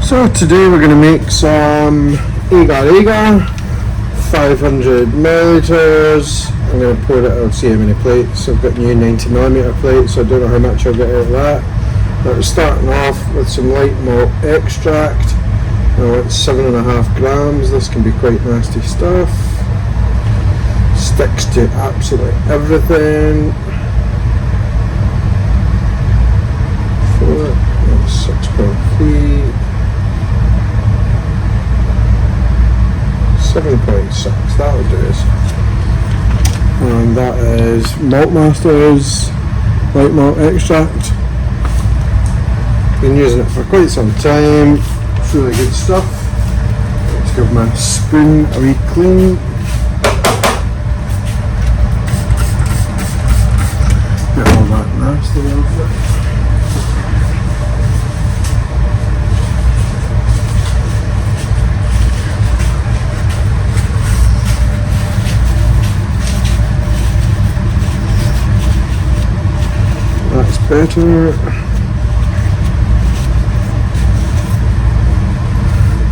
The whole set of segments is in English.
So today we're going to make some Agar Agar, 500 millilitres. I'm going to pour it, I'll see how many plates. I've got new 90mm plates, so I don't know how much I'll get out of that. But we're starting off with some light malt extract. Now it's 7.5 grams, this can be quite nasty stuff. Sticks to absolutely everything. 6.3, 7.6, that'll do us. And that is Malt Masters light malt extract. Been using it for quite some time. It's really good stuff. Let's give my spoon a wee clean. Get all that nasty out of it. That's better.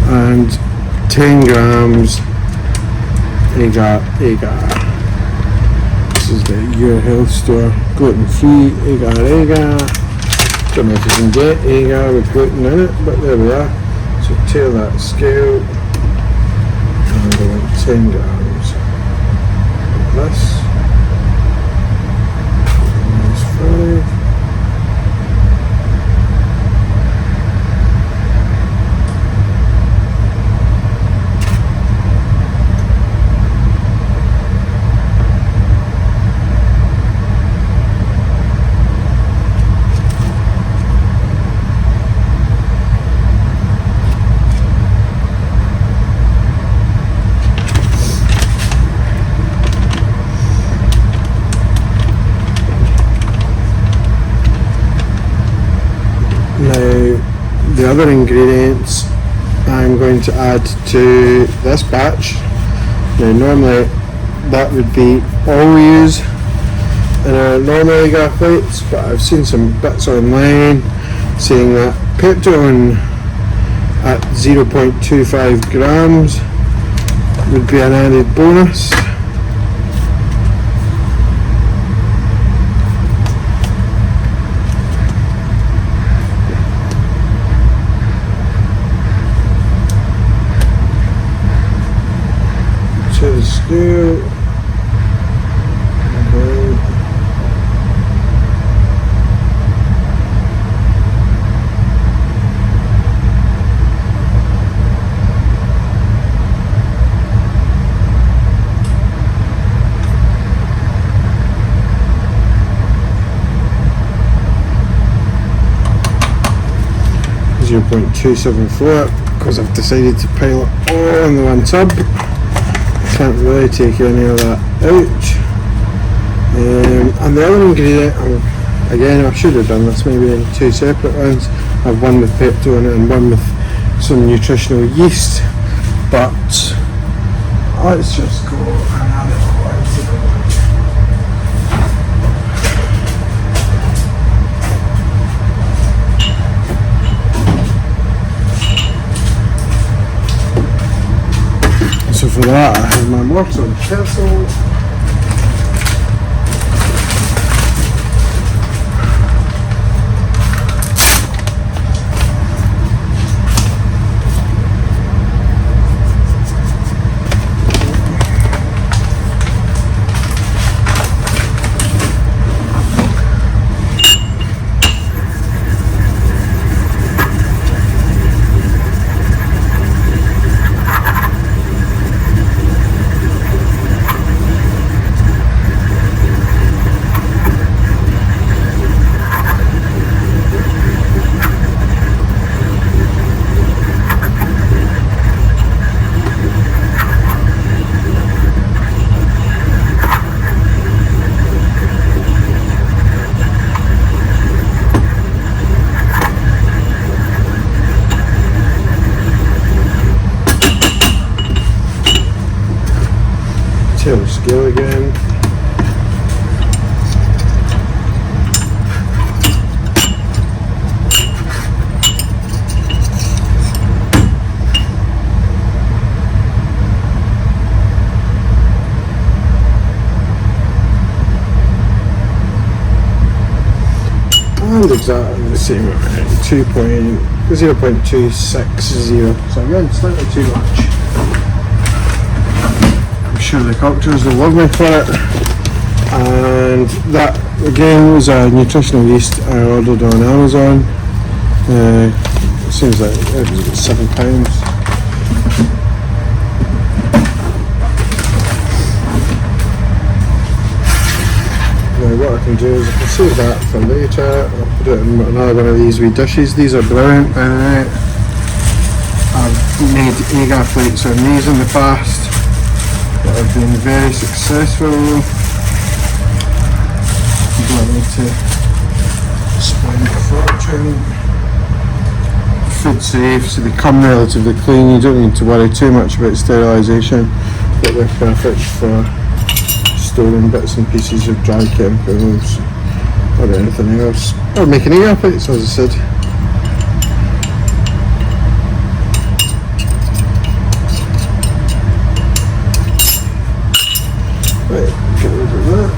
And 10 grams Agar Agar. This is the Your Health Store gluten free Agar Agar. Don't know if you can get Agar with gluten in it, but there we are. So tear that scale and I want 10 grams of this. That's 5. Now the other ingredients I'm going to add to this batch. Now normally that would be all we use in our normal Agar plates, but I've seen some bits online saying that Peptone at 0.25 grams would be an added bonus. To the scale. Okay. .274 because I've decided to pile it all in the one tub. Can't really take any of that out. And the other ingredient, again I should have done this maybe in two separate ones. I have one with Peptone and one with some nutritional yeast, but let's just go and add it all out. So for that I have my mortar and pestle. Tail scale again. seemed exactly the same, 0.260, so again, slightly too much. I'm sure the cocktails will love me for it. And that again was a nutritional yeast I ordered on Amazon. It seems like it was about £7. Now what I can do is I can save that for later. I'll put it in another one of these wee dishes. These are brilliant, by the way. I've made Agar flakes on these in the past that have been very successful. You don't need to spend a fortune. Food safe, so they come relatively clean. You don't need to worry too much about sterilisation, but they're perfect for storing bits and pieces of dry chemicals or anything else, or making Agar plates, as I said. Right, get rid of that.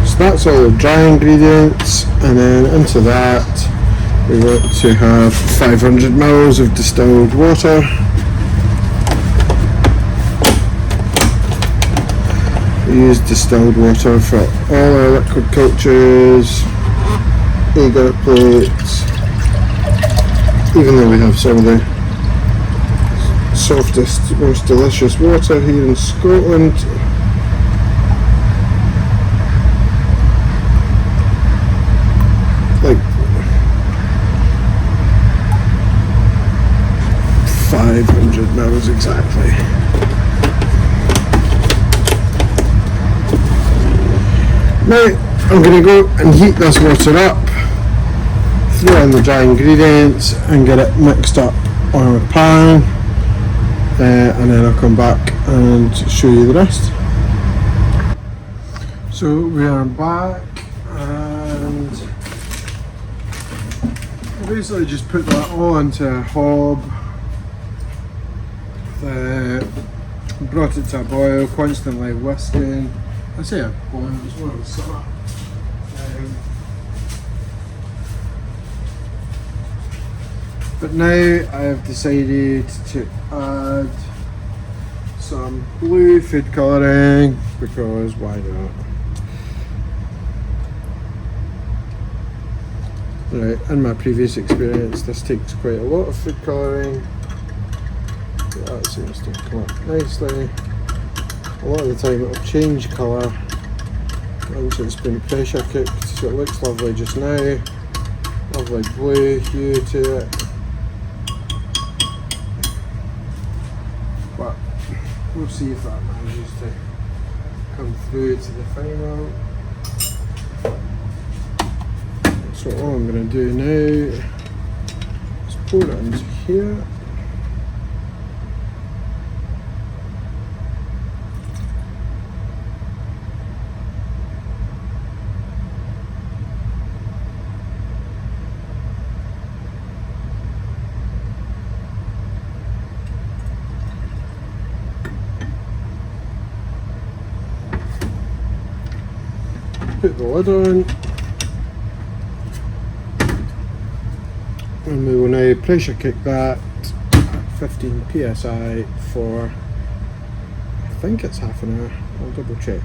So that's all the dry ingredients, and then into that we want to have 500 ml of distilled water. We use distilled water for all our liquid cultures, Agar plates, even though we have some of the softest, most delicious water here in Scotland. Like 500 mils exactly. Now I'm going to go and heat this water up, throw in the dry ingredients and get it mixed up on a pan, and then I'll come back and show you the rest. So we are back, and I basically just put that all into a hob, brought it to a boil, constantly whisking. I say a boil, it's more of a summer. But now I have decided to add some blue food colouring, because why not? Right, in my previous experience this takes quite a lot of food colouring. That seems to come up nicely. A lot of the time it'll change colour once it's been pressure cooked, so it looks lovely just now. Lovely blue hue to it. But we'll see if that manages to come through to the final. So all I'm going to do now is pour it into here. Put the lid on, and we will now pressure cook that at 15 psi for, I think it's half an hour. I'll double check.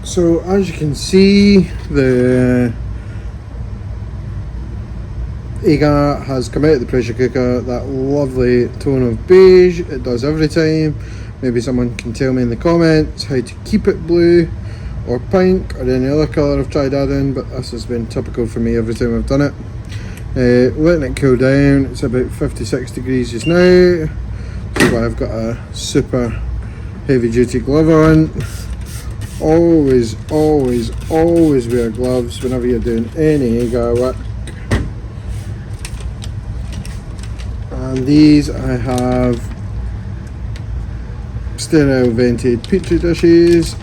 So as you can see, the Agar has come out of the pressure cooker, that lovely tone of beige it does every time. Maybe someone can tell me in the comments how to keep it blue or pink or any other colour I've tried adding, but this has been typical for me every time I've done it. Letting it cool down, it's about 56 degrees just now, so I've got a super heavy duty glove on. Always wear gloves whenever you're doing any Agar work. And these I have sterile vented petri dishes.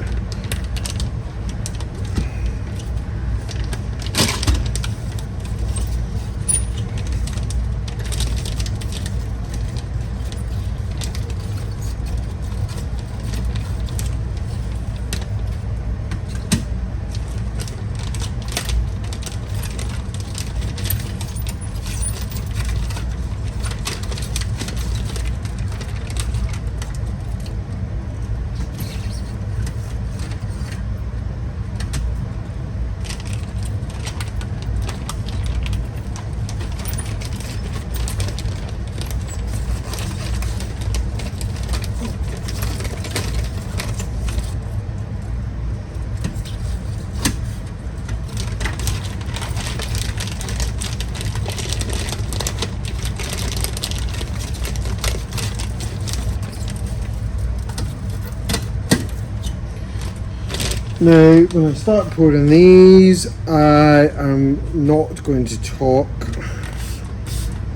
Now, when I start pouring these, I am not going to talk,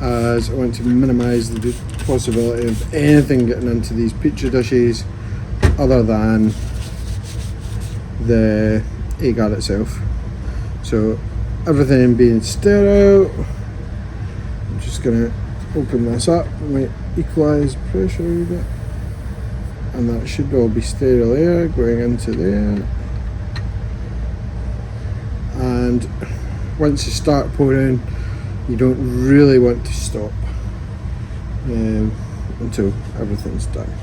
as I want to minimise the possibility of anything getting into these petri dishes other than the agar itself. So everything being sterile, I'm just going to open this up, might equalise pressure a wee bit, and that should all be sterile air going into there. And once you start pouring, you don't really want to stop until everything's done.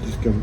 Just go.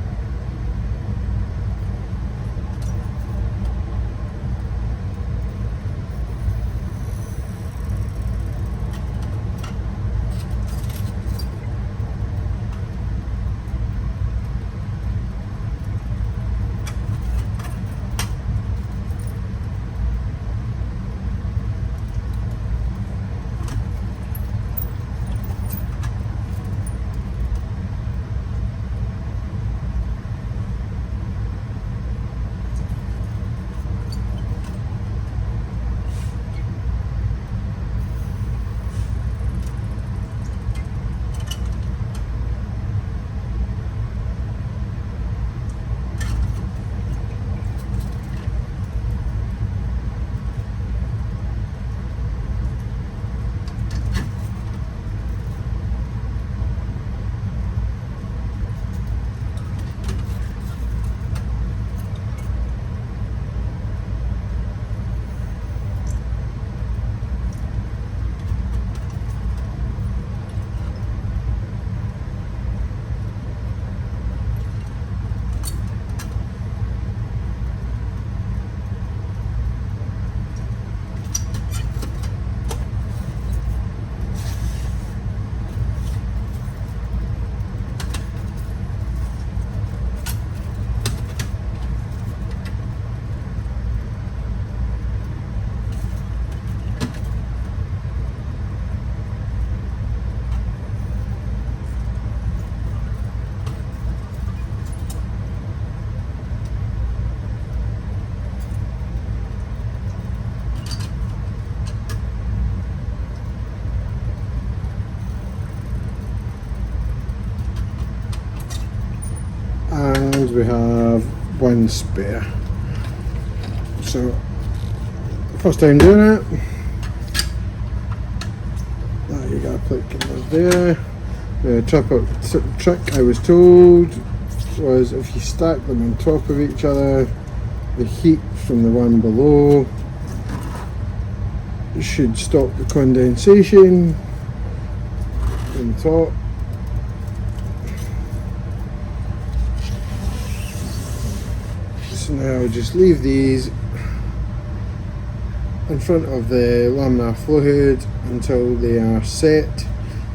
And we have one spare. So, first time doing it. There you got a plate goes there. The trick I was told was if you stack them on top of each other, the heat from the one below should stop the condensation on top. So now I'll just leave these in front of the laminar flow hood until they are set.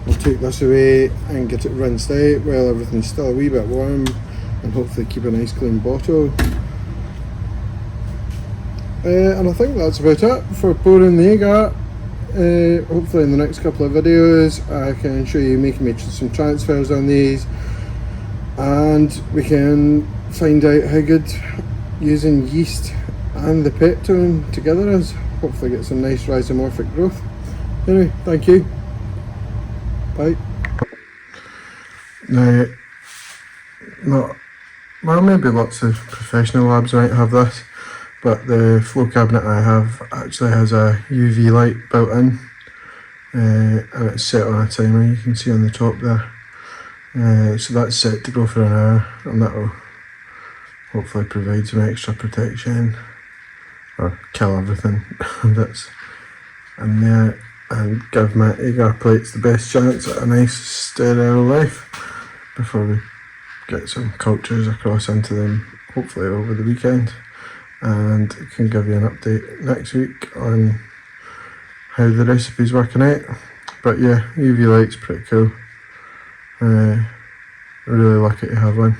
I'll take this away and get it rinsed out while everything's still a wee bit warm, and hopefully keep a nice clean bottle. And I think that's about it for pouring the Agar. Hopefully in the next couple of videos I can show you making some transfers on these, and we can find out how good using yeast and the peptone together is. Hopefully get some nice rhizomorphic growth. Anyway, thank you. Bye. Now, well, maybe lots of professional labs might have this, but the flow cabinet I have actually has a UV light built in, and it's set on a timer, you can see on the top there. So that's set to go for an hour, and that will hopefully provide some extra protection, or kill everything that's in there, and give my Agar plates the best chance at a nice sterile life before we get some cultures across into them, hopefully over the weekend, and I can give you an update next week on how the recipe's working out. But yeah, UV light's pretty cool. Really lucky to have one.